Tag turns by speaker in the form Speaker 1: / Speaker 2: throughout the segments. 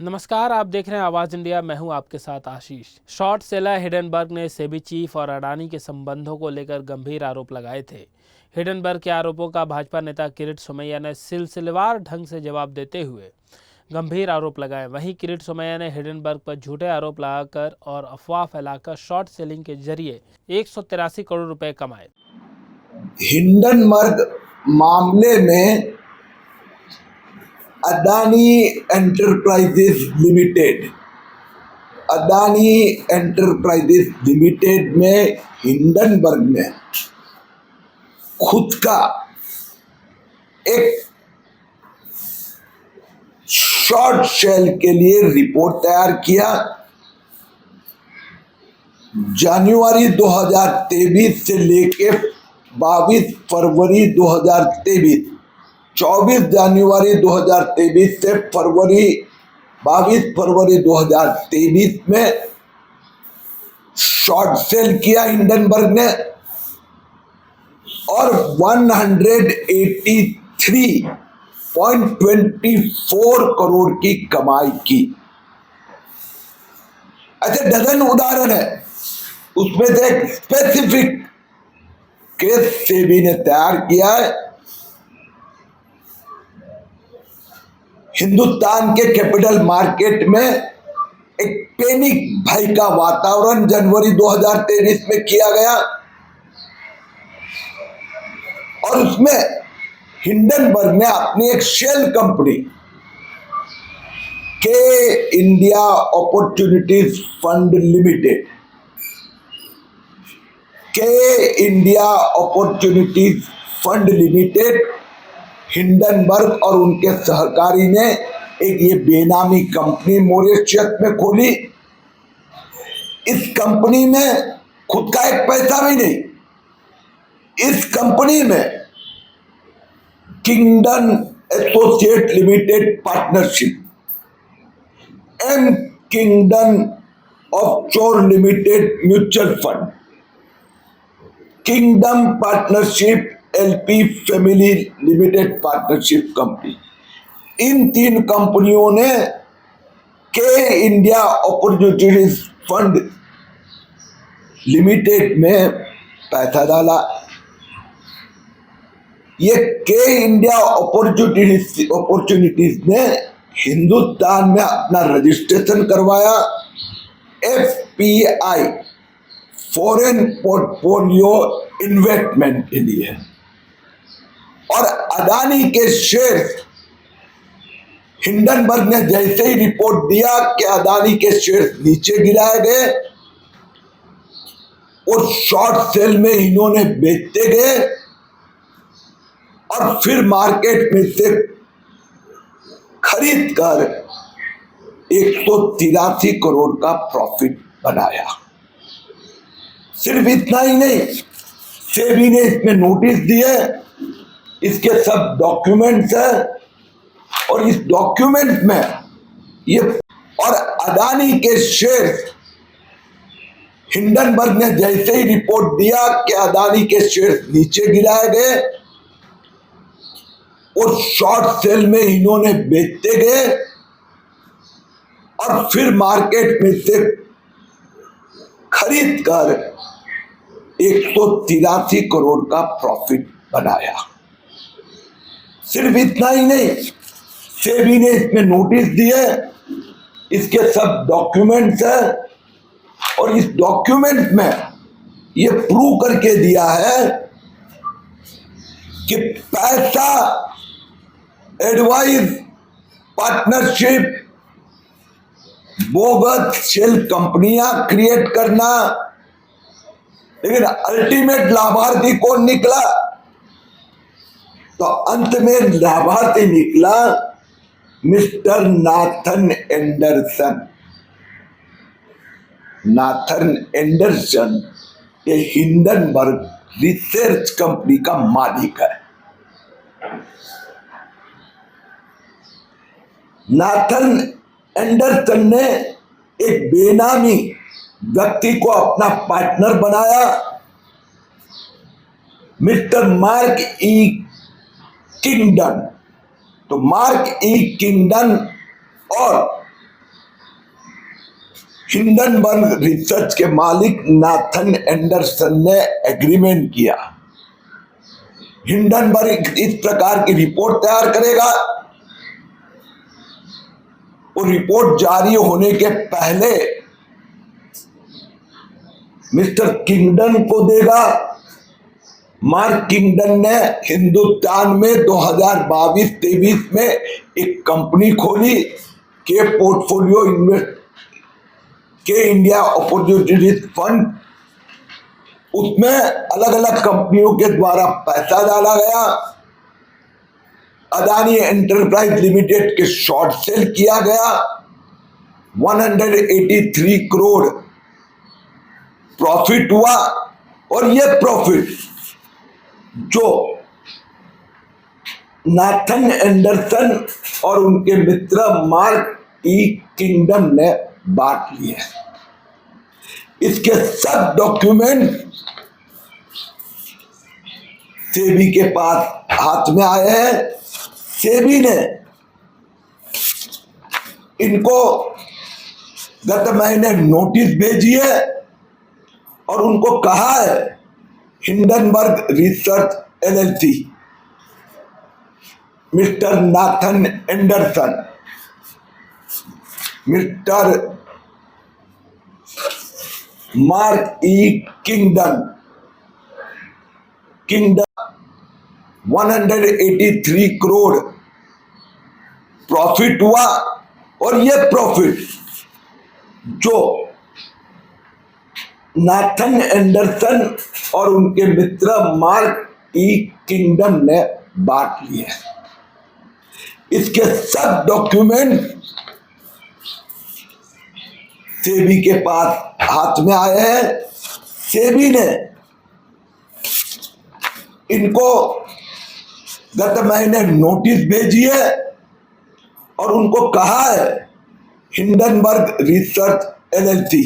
Speaker 1: नमस्कार, आप देख रहे हैं आवाज इंडिया। मैं हूं आपके साथ आशीष। शॉर्ट सेलर हिडेनबर्ग ने सेबी चीफ और अडानी के संबंधों को लेकर गंभीर आरोप लगाए थे। हिडेनबर्ग के आरोपों का भाजपा नेता किरीट सोमैया ने सिलसिलेवार ढंग से जवाब देते हुए गंभीर आरोप लगाए। वहीं किरीट सोमैया ने हिडेनबर्ग पर झूठे आरोप लगाकर और अफवाह फैलाकर शॉर्ट सेलिंग के जरिए 183 करोड़ रुपए कमाए।
Speaker 2: हिंडनबर्ग मामले में अदानी एंटरप्राइजेस लिमिटेड में हिंडनबर्ग ने खुद का एक शॉर्ट सेल के लिए रिपोर्ट तैयार किया। जनवरी 2023 से लेके 22 फरवरी 2023, 24 जनवरी 2023 से 22 फरवरी 2023 में शॉर्ट सेल किया हिंडनबर्ग ने और 183.24 करोड़ की कमाई की। ऐसे डजन उदाहरण है, उसमें से एक स्पेसिफिक केस सेबी ने तैयार किया है। हिंदुस्तान के कैपिटल मार्केट में एक पैनिक भय का वातावरण जनवरी 2023 में किया गया और उसमें हिंडनबर्ग ने अपनी एक शेल कंपनी के India opportunities fund limited Hindenburg और उनके सहकारी ने एक ये बेनामी कंपनी मॉरिशस में खोली। इस कंपनी में खुद का एक पैसा भी नहीं। इस कंपनी में Kingdom associate limited partnership, M Kingdom offshore limited mutual fund, Kingdom partnership LP family limited partnership company, इन तीन कंपनियों ने के इंडिया अपॉर्चुनिटीज फंड लिमिटेड में पैसा डाला। ये के इंडिया अपॉर्चुनिटीज ने हिंदुस्तान में अपना रजिस्ट्रेशन करवाया एफपीआई फॉरेन पोर्टफोलियो इन्वेस्टमेंट के लिए और अदानी के शेयर हिंडनबर्ग ने जैसे ही रिपोर्ट दिया कि अदानी के शेयर नीचे गिराए गए और शॉर्ट सेल में इन्होंने बेचते गए और फिर मार्केट में से खरीद कर 183 करोड़ का प्रॉफिट बनाया। सिर्फ इतना ही नहीं, सेबी ने इसमें नोटिस दिए, इसके सब डॉक्यूमेंट्स हैं और इस डॉक्यूमेंट में ये और अदानी के शेयर हिंडनबर्ग ने जैसे ही रिपोर्ट दिया कि अदानी के शेयर नीचे गिराए गए और शॉर्ट सेल में इन्होंने बेचते गए और फिर मार्केट में से खरीद कर 183 करोड़ का प्रॉफिट बनाया। सिर्फ इतना ही नहीं, सेबी ने इसमें नोटिस दिए, इसके सब डॉक्यूमेंट्स हैं और इस डॉक्यूमेंट में ये प्रूव करके दिया है कि पैसा एडवाइस पार्टनरशिप बोगस शेल कंपनियां क्रिएट करना, लेकिन अल्टीमेट लाभार्थी कौन निकला? तो अंत में लाभार्थी निकला मिस्टर नाथन एंडरसन। ये हिंडनबर्ग रिसर्च कंपनी का मालिक है। नाथन एंडरसन ने एक बेनामी व्यक्ति को अपना पार्टनर बनाया, मिस्टर मार्क ई किंगडन। तो मार्क ई किंगडन और हिंडनबर्ग रिसर्च के मालिक नाथन एंडरसन ने एग्रीमेंट किया। हिंडनबर्ग इस प्रकार की रिपोर्ट तैयार करेगा, वो रिपोर्ट जारी होने के पहले मिस्टर किंगडन को देगा। मार्क किंगडन ने हिंदुस्तान में 2022-23 में एक कंपनी खोली के पोर्टफोलियो इन्वेस्ट के इंडिया अपॉर्चुनिटीज फंड। उसमें अलग अलग कंपनियों के द्वारा पैसा डाला गया। अदानी एंटरप्राइज लिमिटेड के शॉर्ट सेल किया गया। 183 करोड़ प्रॉफिट हुआ और ये प्रॉफिट जो नाथन एंडरसन और उनके मित्र मार्क ई किंगडन ने बांट लिए। इसके सब डॉक्यूमेंट सेबी के पास हाथ में आए हैं। सेबी ने इनको गत महीने नोटिस भेजी है और उनको कहा है Hindenburg Research LLC, mister Nathan Anderson, mister Mark E Kingdon 183 crore profit हुआ और ये प्रॉफिट जो नाथन एंडरसन और उनके मित्र मार्क ई किंगडन ने बांट लिए। इसके सब डॉक्यूमेंट सेबी के पास हाथ में आए हैं। सेबी ने इनको गत महीने नोटिस भेजी है और उनको कहा है Hindenburg Research LLC,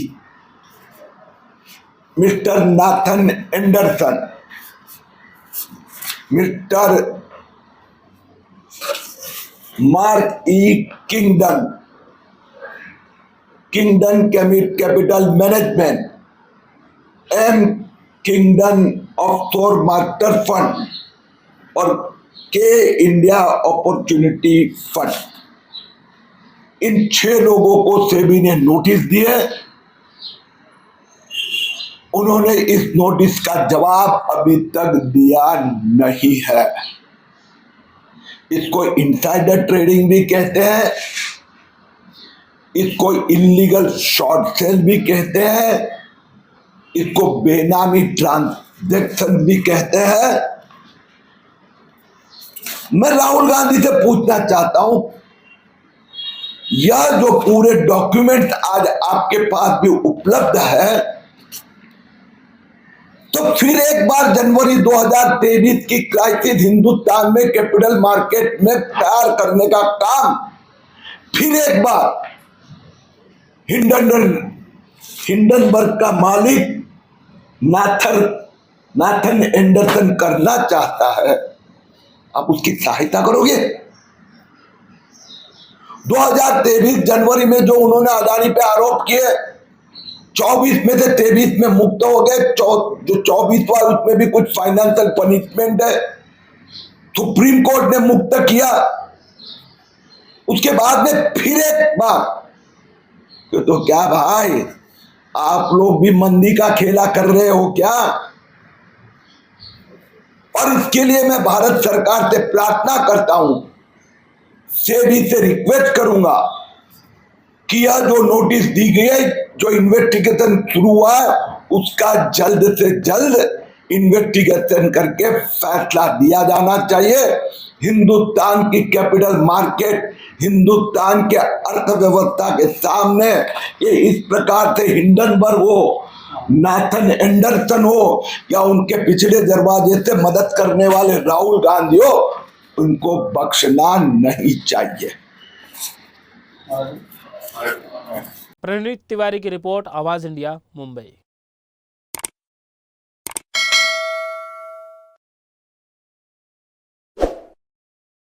Speaker 2: mister Nathan Anderson, mister Mark E Kingdon Capital Management, M Kingdon offshore master fund और के इंडिया अपॉर्चुनिटी फंड, इन 6 लोगों को सेबी ने नोटिस दिए। उन्होंने इस नोटिस का जवाब अभी तक दिया नहीं है। इसको इनसाइडर ट्रेडिंग भी कहते हैं, इसको इलीगल शॉर्ट सेल भी कहते हैं, इसको बेनामी ट्रांजैक्शन भी कहते हैं। मैं राहुल गांधी से पूछना चाहता हूं, यह जो पूरे डॉक्यूमेंट आज आपके पास भी उपलब्ध है, तो फिर एक बार जनवरी 2023 की क्राइसिस हिंदुस्तान में कैपिटल मार्केट में तैयार करने का काम फिर एक बार हिंडनबर्ग का मालिक नाथन एंडरसन करना चाहता है। आप उसकी सहायता करोगे? 2023 जनवरी में जो उन्होंने अदानी पे आरोप किए, 24 में से 23 में मुक्त हो गए। जो 24वां उसमें भी कुछ फाइनेंशियल पनिशमेंट है, सुप्रीम कोर्ट ने मुक्त किया। उसके बाद में फिर एक बार तो क्या भाई, आप लोग भी मंदी का खेला कर रहे हो क्या? और इसके लिए मैं भारत सरकार से प्रार्थना करता हूं, सेबी से रिक्वेस्ट करूंगा कि यह जो नोटिस दी गई है, जो इन्वेस्टिगेशन शुरू हुआ है, उसका जल्द से जल्द इन्वेस्टिगेशन करके फैसला दिया जाना चाहिए। हिंदुस्तान की कैपिटल मार्केट, हिंदुस्तान के अर्थव्यवस्था के सामने ये इस प्रकार से हिंडनबर्ग हो, नाथन एंडरसन हो या उनके पिछले दरवाजे से मदद करने वाले राहुल गांधी हो, उनको बख्शना नहीं चाहिए।
Speaker 1: प्रणीत तिवारी की रिपोर्ट, आवाज इंडिया, मुंबई।